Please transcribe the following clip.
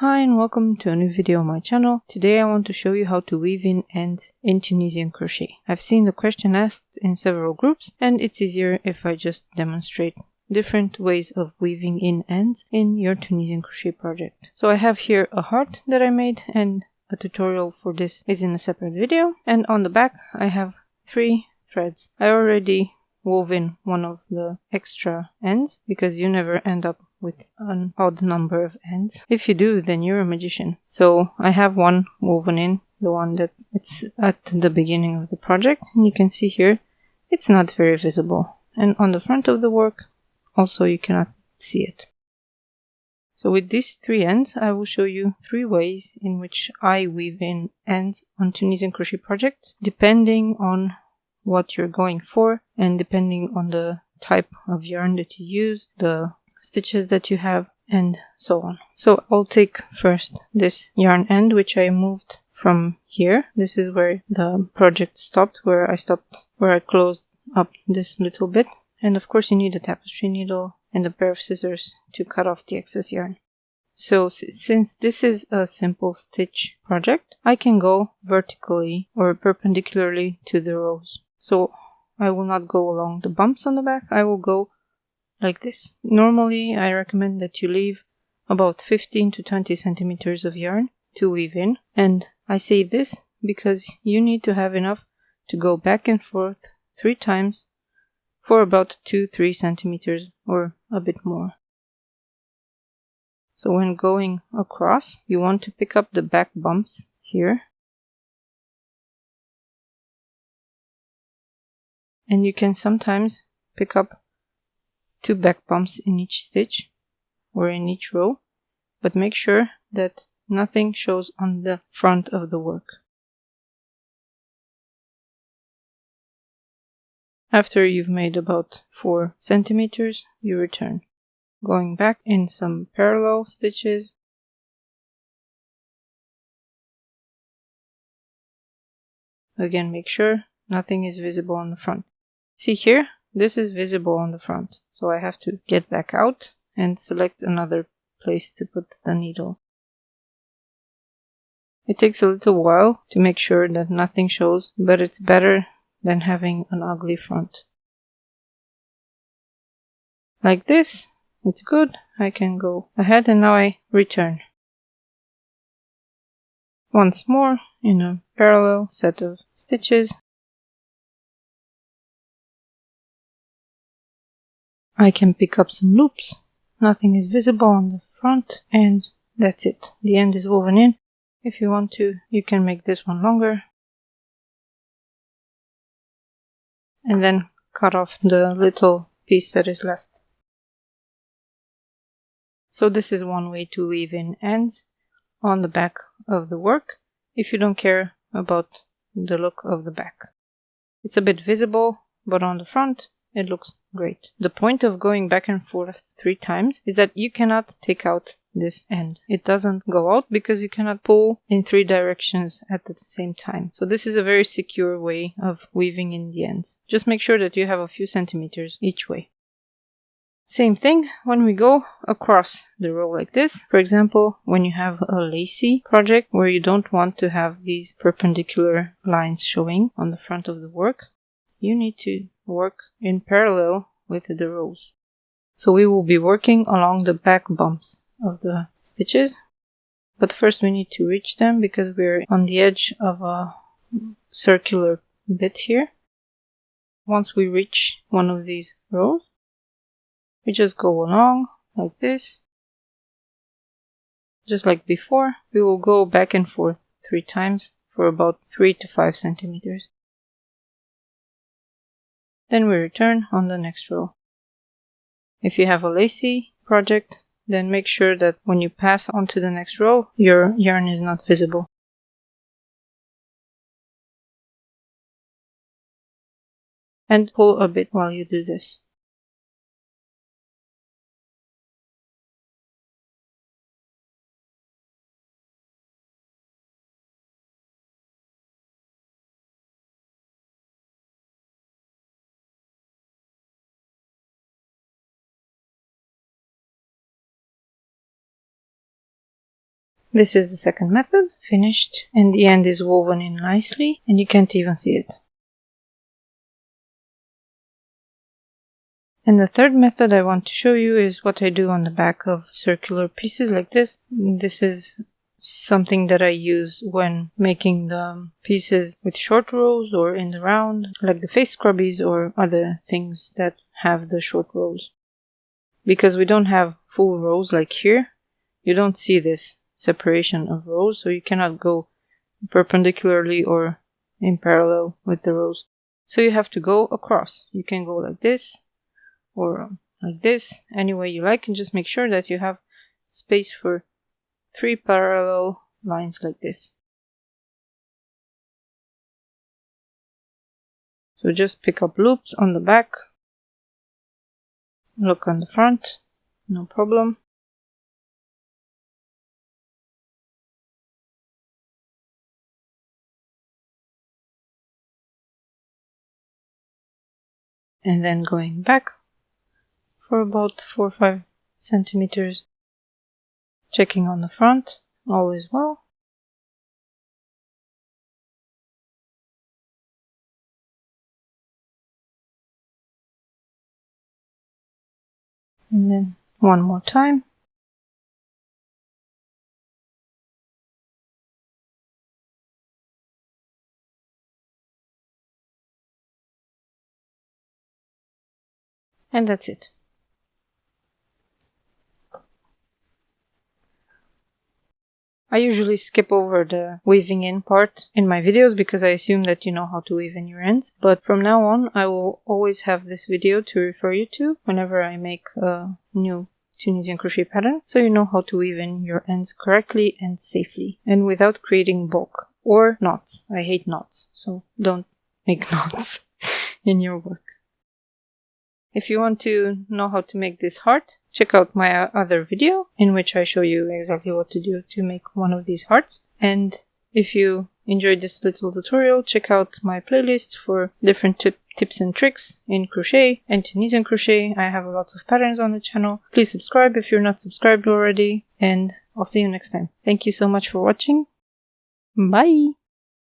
Hi and welcome to a new video on my channel. Today I want to show you how to weave in ends in Tunisian crochet. I've seen the question asked in several groups and it's easier if I just demonstrate different ways of weaving in ends in your Tunisian crochet project. So I have here a heart that I made, and a tutorial for this is in a separate video, and on the back I have 3 threads. I already wove in one of the extra ends because you never end up with an odd number of ends. If you do, then you're a magician. So I have one woven in, the one that it's at the beginning of the project, and you can see here it's not very visible, and on the front of the work also you cannot see it. So with these 3 ends I will show you 3 ways in which I weave in ends on Tunisian crochet projects, depending on what you're going for and depending on the type of yarn that you use, the stitches that you have, and so on. So I'll take first this yarn end, which I moved from here. This is where the project stopped, where I closed up this little bit. And of course you need a tapestry needle and a pair of scissors to cut off the excess yarn. So since this is a simple stitch project, I can go vertically or perpendicularly to the rows. So I will not go along the bumps on the back, I will go like this. Normally I recommend that you leave about 15 to 20 centimeters of yarn to weave in, and I say this because you need to have enough to go back and forth 3 times for about 2-3 centimeters or a bit more. So when going across, you want to pick up the back bumps here, and you can sometimes pick up 2 back bumps in each stitch or in each row, but make sure that nothing shows on the front of the work. After you've made about 4 centimeters, you return, going back in some parallel stitches. Again, make sure nothing is visible on the front. See here, this is visible on the front, so I have to get back out and select another place to put the needle. It takes a little while to make sure that nothing shows, but it's better than having an ugly front. Like this, it's good. I can go ahead and now I return. Once more in a parallel set of stitches. I can pick up some loops. Nothing is visible on the front, and that's it. The end is woven in. If you want to, you can make this one longer. And then cut off the little piece that is left. So this is one way to weave in ends on the back of the work, if you don't care about the look of the back. It's a bit visible, but on the front it looks great. The point of going back and forth 3 times is that you cannot take out this end. It doesn't go out because you cannot pull in 3 directions at the same time. So this is a very secure way of weaving in the ends. Just make sure that you have a few centimeters each way. Same thing when we go across the row like this. For example, when you have a lacy project where you don't want to have these perpendicular lines showing on the front of the work, you need to work in parallel with the rows. So we will be working along the back bumps of the stitches, but first we need to reach them because we're on the edge of a circular bit here. Once we reach one of these rows, we just go along like this. Just like before, we will go back and forth 3 times for about 3 to 5 centimeters. Then we return on the next row. If you have a lacy project, then make sure that when you pass on to the next row, your yarn is not visible. And pull a bit while you do this. This is the second method, finished, and the end is woven in nicely, and you can't even see it. And the third method I want to show you is what I do on the back of circular pieces like this. This is something that I use when making the pieces with short rows or in the round, like the face scrubbies or other things that have the short rows. Because we don't have full rows like here, you don't see this separation of rows, so you cannot go perpendicularly or in parallel with the rows. So you have to go across. You can go like this or like this, any way you like, and just make sure that you have space for 3 parallel lines like this. So just pick up loops on the back, look on the front, no problem. And then going back for about 4 or 5 centimeters, checking on the front, all is well. And then one more time. And that's it. I usually skip over the weaving in part in my videos because I assume that you know how to weave in your ends. But from now on, I will always have this video to refer you to whenever I make a new Tunisian crochet pattern, so you know how to weave in your ends correctly and safely, and without creating bulk or knots. I hate knots, so don't make knots in your work. If you want to know how to make this heart, check out my other video in which I show you exactly what to do to make one of these hearts. And if you enjoyed this little tutorial, check out my playlist for different tips and tricks in crochet and Tunisian crochet. I have lots of patterns on the channel. Please subscribe if you're not subscribed already, and I'll see you next time. Thank you so much for watching. Bye!